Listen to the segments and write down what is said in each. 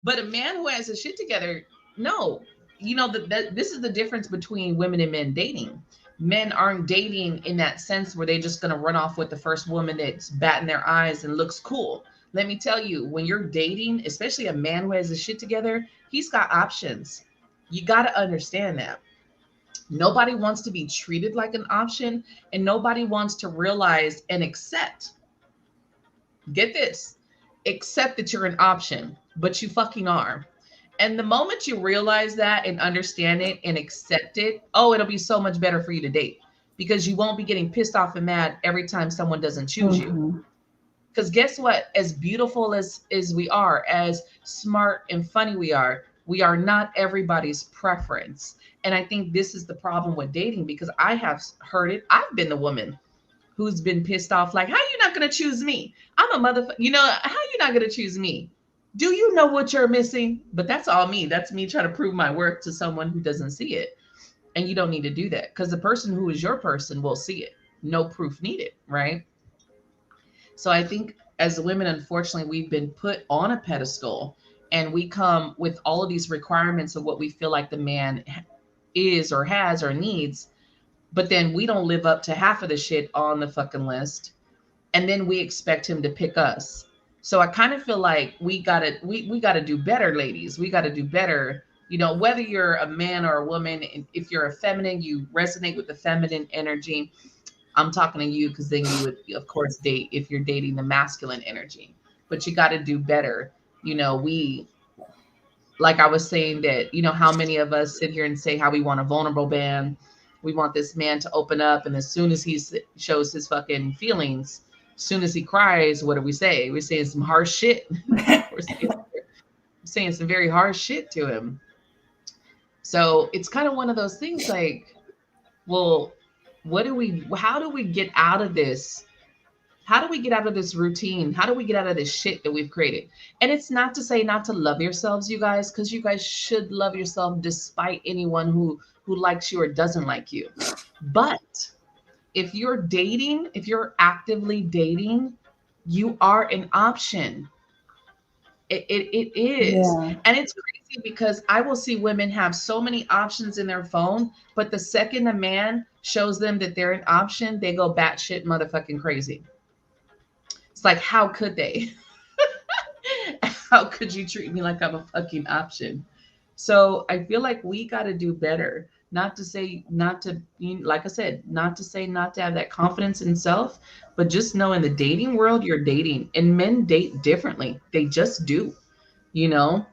But a man who has his shit together, no. This is the difference between women and men dating. Men aren't dating in that sense where they're just going to run off with the first woman that's batting their eyes and looks cool. Let me tell you, when you're dating, especially a man who has his shit together, he's got options. You got to understand that. Nobody wants to be treated like an option, and nobody wants to realize and accept, get this, accept that you're an option, but you fucking are. And the moment you realize that and understand it and accept it, oh, it'll be so much better for you to date because you won't be getting pissed off and mad every time someone doesn't choose you. Mm-hmm. Because guess what? As beautiful as we are, as smart and funny we are not everybody's preference. And I think this is the problem with dating because I have heard it. I've been the woman who's been pissed off, like, how you not gonna choose me? I'm a motherfucker. How you not gonna choose me? Do you know what you're missing? But that's all me. That's me trying to prove my worth to someone who doesn't see it. And you don't need to do that because the person who is your person will see it. No proof needed, right? So I think as women, unfortunately, we've been put on a pedestal and we come with all of these requirements of what we feel like the man is or has or needs, but then we don't live up to half of the shit on the fucking list. And then we expect him to pick us. So I kind of feel like we gotta do better, ladies. We gotta do better. Whether you're a man or a woman, if you're a feminine, you resonate with the feminine energy. I'm talking to you because then you would, of course, date if you're dating the masculine energy. But you got to do better. We, like I was saying, that, how many of us sit here and say how we want a vulnerable man. We want this man to open up. And as soon as he shows his fucking feelings, as soon as he cries, what do we say? We're saying some harsh shit. We're saying some very harsh shit to him. So it's kind of one of those things like, well, how do we get out of this? How do we get out of this routine? How do we get out of this shit that we've created? And it's not to say not to love yourselves, you guys, because you guys should love yourself despite anyone who likes you or doesn't like you. But if you're actively dating, you are an option. It is. Yeah. And it's crazy because I will see women have so many options in their phone, but the second a man shows them that they're an option, they go batshit motherfucking crazy. It's like, how could they? How could you treat me like I'm a fucking option? So I feel like we got to do better. Not to say, not to, like I said, not to say not to have that confidence in self, but just know in the dating world, you're dating and men date differently. They just do, you know,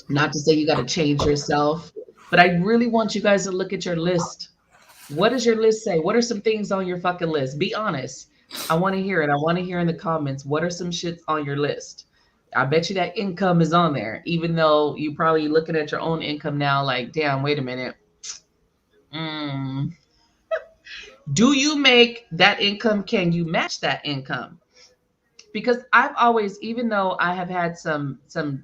not to say you got to change yourself, but I really want you guys to look at your list. What does your list say? What are some things on your fucking list? Be honest. I want to hear it. I want to hear in the comments. What are some shits on your list? I bet you that income is on there, even though you probably looking at your own income now, like, damn, wait a minute. Mm. Do you make that income? Can you match that income? Because I've always, even though I have had some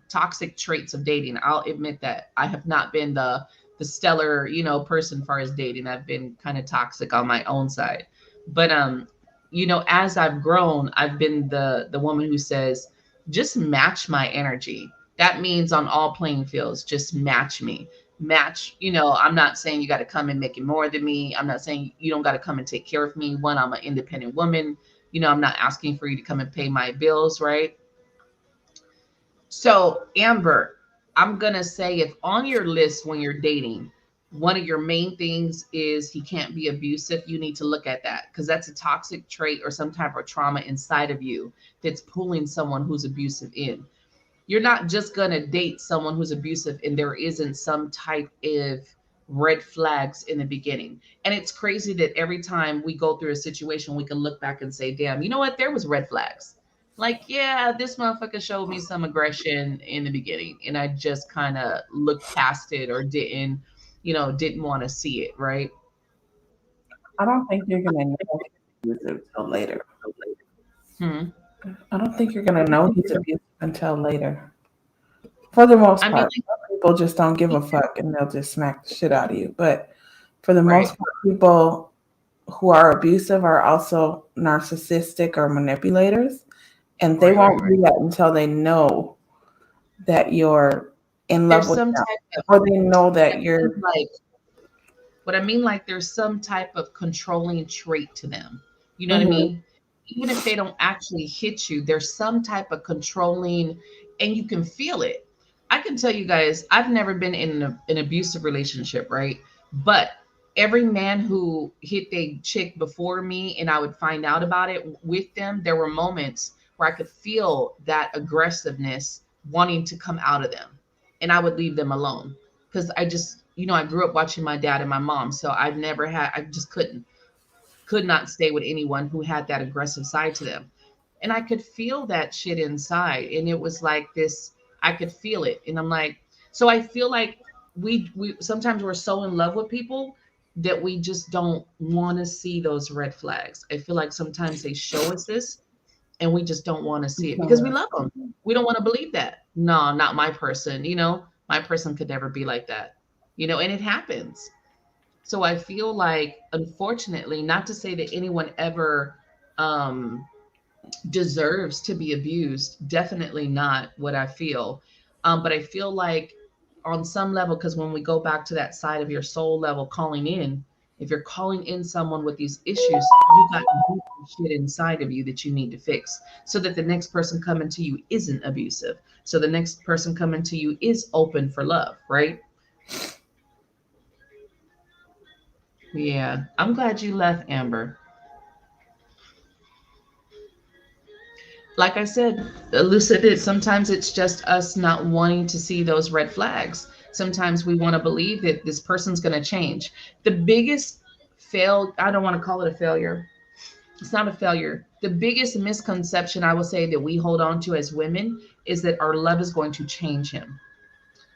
toxic traits of dating, I'll admit that I have not been the stellar, person as far as dating. I've been kind of toxic on my own side. But as I've grown, I've been the woman who says, just match my energy. That means on all playing fields, just match me. Match, I'm not saying you got to come and make it more than me. I'm not saying you don't got to come and take care of me. One, I'm an independent woman. I'm not asking for you to come and pay my bills, right? So, Amber, I'm going to say if on your list when you're dating, one of your main things is he can't be abusive, you need to look at that because that's a toxic trait or some type of trauma inside of you that's pulling someone who's abusive in. You're not just going to date someone who's abusive and there isn't some type of red flags in the beginning. And it's crazy that every time we go through a situation, we can look back and say, damn, you know what? There was red flags. Like, yeah, this motherfucker showed me some aggression in the beginning and I just kind of looked past it or didn't want to see it, right? I don't think you're gonna know he's abusive till later. Hmm. I don't think you're gonna know he's abusive until later. For the most I mean, part, some people just don't give a fuck and they'll just smack the shit out of you. But for the most right, part, people who are abusive are also narcissistic or manipulators, and they right, right, won't right. do that until they know that you're in love There's with some them, type of, or they know I that mean, you're. like, what I mean, like, there's some type of controlling trait to them. You know what I Mhm. mean? Even if they don't actually hit you, there's some type of controlling, and you can feel it. I can tell you guys, I've never been in an abusive relationship, right? But every man who hit a chick before me and I would find out about it with them, there were moments where I could feel that aggressiveness wanting to come out of them. And I would leave them alone because I just, I grew up watching my dad and my mom, so I just could not stay with anyone who had that aggressive side to them. And I could feel that shit inside, and it was like this. I could feel it, and I'm like, so I feel like we sometimes we're so in love with people that we just don't want to see those red flags. I feel like sometimes they show us this, and we just don't want to see it because we love them. We don't want to believe that. No, not my person. My person could never be like that. And it happens. So I feel like, unfortunately, not to say that anyone ever um, deserves to be abused, definitely not what I feel. But I feel like on some level, because when we go back to that side of your soul level calling in, if you're calling in someone with these issues, you got deep shit inside of you that you need to fix so that the next person coming to you isn't abusive. So the next person coming to you is open for love, right? Yeah. I'm glad you left, Amber. Like I said, elucidate. Sometimes it's just us not wanting to see those red flags. Sometimes we want to believe that this person's going to change. The biggest I don't want to call it a failure. It's not a failure. The biggest misconception I will say that we hold on to as women is that our love is going to change him.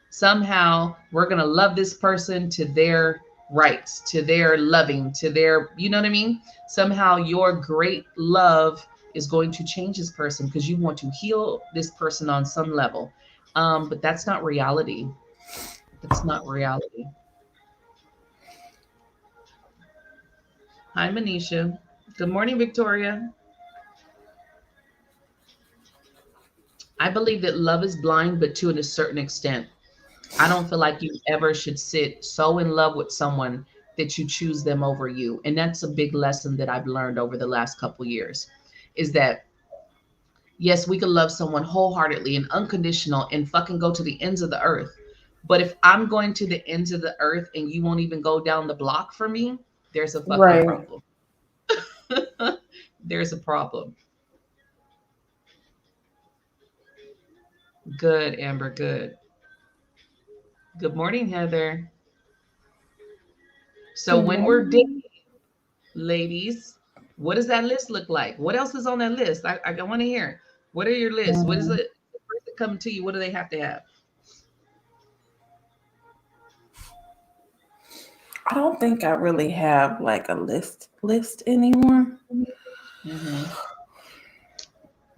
Somehow we're going to love this person to their rights, to their loving, to their, you know what I mean? Somehow your great love is going to change this person because you want to heal this person on some level. But that's not reality. That's not reality. Hi, Manisha. Good morning, Victoria. I believe that love is blind, but to a certain extent. I don't feel like you ever should sit so in love with someone that you choose them over you. And that's a big lesson that I've learned over the last couple years is that yes, we can love someone wholeheartedly and unconditional and fucking go to the ends of the earth. But if I'm going to the ends of the earth and you won't even go down the block for me, there's a fucking Right. problem. There's a problem. Good, Amber, good. Good morning, Heather. So Good when we're dating, morning. ladies, what does that list look like? What else is on that list? I want to hear. What are your lists? What is Mm, it? The person coming to you, what do they have to have? I don't think I really have like a list anymore. Mm-hmm.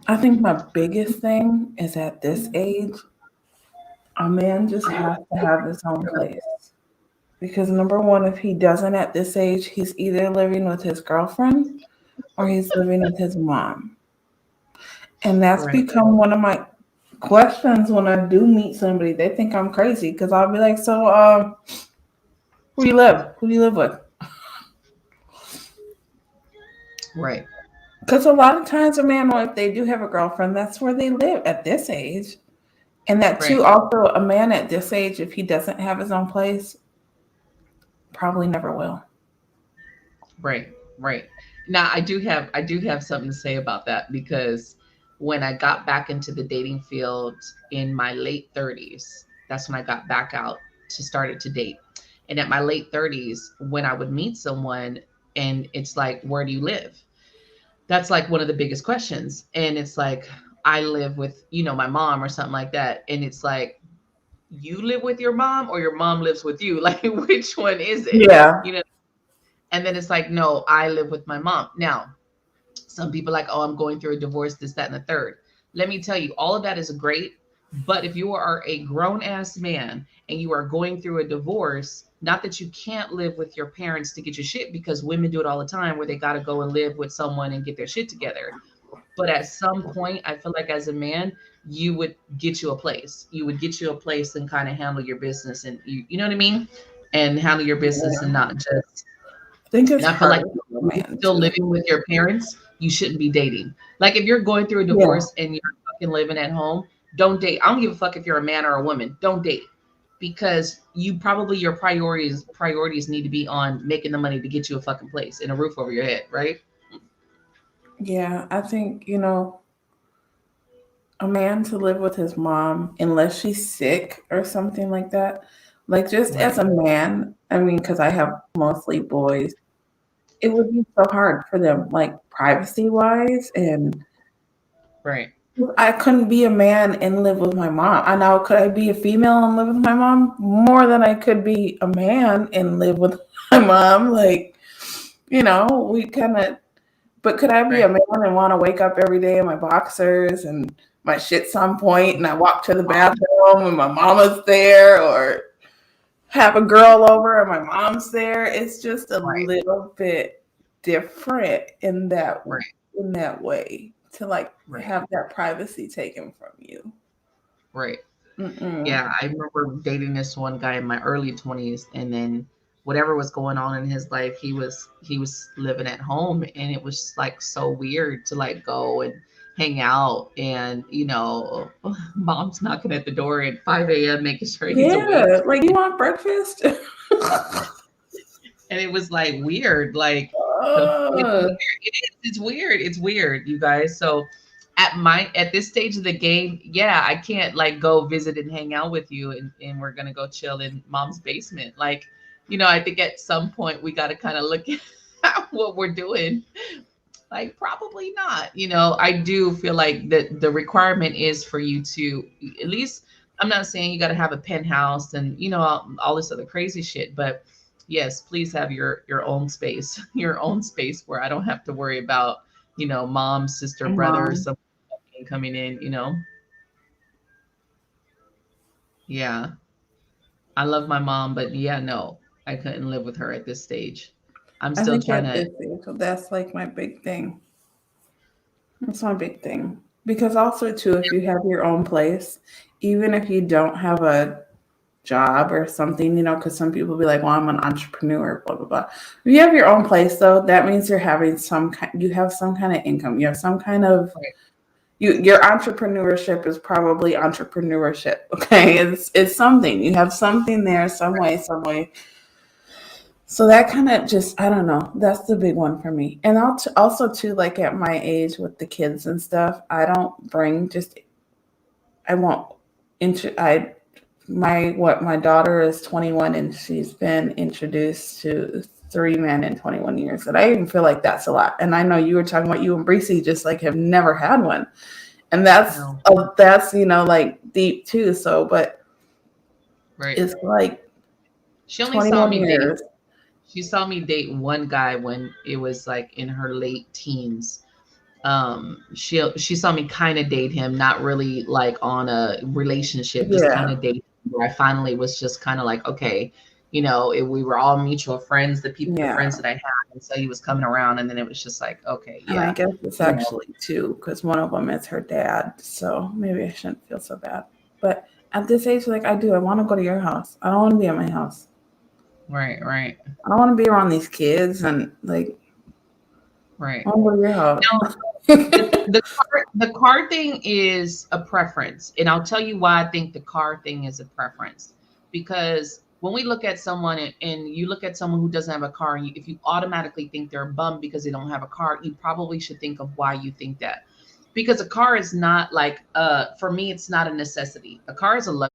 I think my biggest thing is at this age, a man just has to have his own place. Because number one, if he doesn't at this age, he's either living with his girlfriend or he's living with his mom. And that's Right, become one of my questions when I do meet somebody. They think I'm crazy because I'll be like, so, who do you live? Who do you live with? right, Because a lot of times a man, well, if they do have a girlfriend, that's where they live at this age. And that too, right, also a man at this age, if he doesn't have his own place, probably never will. right, right. Now I do have something to say about that because when I got back into the dating field in my late 30s, that's when I got back out to started to date. And at my late 30s, when I would meet someone and it's like, where do you live? That's like one of the biggest questions. And it's like, I live with, my mom or something like that. And it's like, you live with your mom or your mom lives with you? Like, which one is it? Yeah. You know? And then it's like, no, I live with my mom. Now, some people are like, oh, I'm going through a divorce, this, that, and the third. Let me tell you, all of that is great. But if you are a grown ass man and you are going through a divorce, not that you can't live with your parents to get your shit, because women do it all the time where they got to go and live with someone and get their shit together. But at some point, I feel like as a man, you would get you a place. You would get you a place and kind of handle your business, and you know what I mean, and handle your business, and Yeah. not just. I think it's And I feel like hard for a if you're man still too. living with your parents, you shouldn't be dating. Like if you're going through a Yeah. divorce and you're fucking living at home, don't date. I don't give a fuck if you're a man or a woman. Don't date because you probably your priorities need to be on making the money to get you a fucking place and a roof over your head, right? Yeah. I think, a man to live with his mom, unless she's sick or something like that. Like, just as Right, a man, I mean, because I have mostly boys, it would be so hard for them, like, privacy wise. And right, I couldn't be a man and live with my mom. I know, could I be a female and live with my mom? More than I could be a man and live with my mom. Like, we kind of, but could I be a right. man and want to wake up every day in my boxers and my shit's on point and I walk to the bathroom and my mama's there, or have a girl over and my mom's there? It's just a Right, little bit different right, in that way, to like right, have that privacy taken from you. right. Mm-mm. Yeah, I remember dating this one guy in my early 20s, and then whatever was going on in his life, he was living at home, and it was like so weird to like go and hang out, and mom's knocking at the door at 5 a.m. making sure he's awake. Yeah, like, you want breakfast? And it was like weird, like it's uh, weird. It's weird. It's weird, you guys. So at this stage of the game, yeah, I can't like go visit and hang out with you, and we're gonna go chill in mom's basement. Like, I think at some point we gotta kind of look at what we're doing. Like, probably not. I do feel like the requirement is for you to at least. I'm not saying you got to have a penthouse and all this other crazy shit, but yes, please have your own space, your own space where I don't have to worry about mom, sister, brother, mom. someone coming in. Yeah, I love my mom, but yeah, no, I couldn't live with her at this stage. I'm I still think trying at to. this age, so that's like my big thing. That's my big thing. Because also too, if you have your own place, even if you don't have a job or something, because some people be like, "Well, I'm an entrepreneur," blah blah blah. If you have your own place, though, that means you have some kind of income. You have some kind of Right, your entrepreneurship is probably entrepreneurship. Okay, it's something. You have something there, some way. So that kind of just, I don't know. That's the big one for me. And also too, like at my age with the kids and stuff, I don't bring just, I won't, I my daughter is 21 and she's been introduced to 3 men in 21 years. And I even feel like that's a lot. And I know you were talking about you and Breesy just like have never had one. And no, that's, like deep too. So, but right. it's like She only saw 21 me date. years. She saw me date one guy when it was like in her late teens. She saw me kind of date him, not really like on a relationship, just kind Yeah. of date him, where I finally was just kind of like, okay, we were all mutual friends, the Yeah. friends that I had, and so he was coming around, and then it was just like, okay, And I yeah, guess it's you know, actually two, because one of them is her dad. So maybe I shouldn't feel so bad. But at this age, like I do, I want to go to your house. I don't want to be at my house. right, right, I don't want to be around these kids and like right. I want to go to your house. Now, the car thing is a preference, and I'll tell you why I think the car thing is a preference. Because when we look at someone, and you look at someone who doesn't have a car, and if you automatically think they're a bum because they don't have a car, you probably should think of why you think that. Because a car is not like, for me, it's not a necessity. A car is a luxury.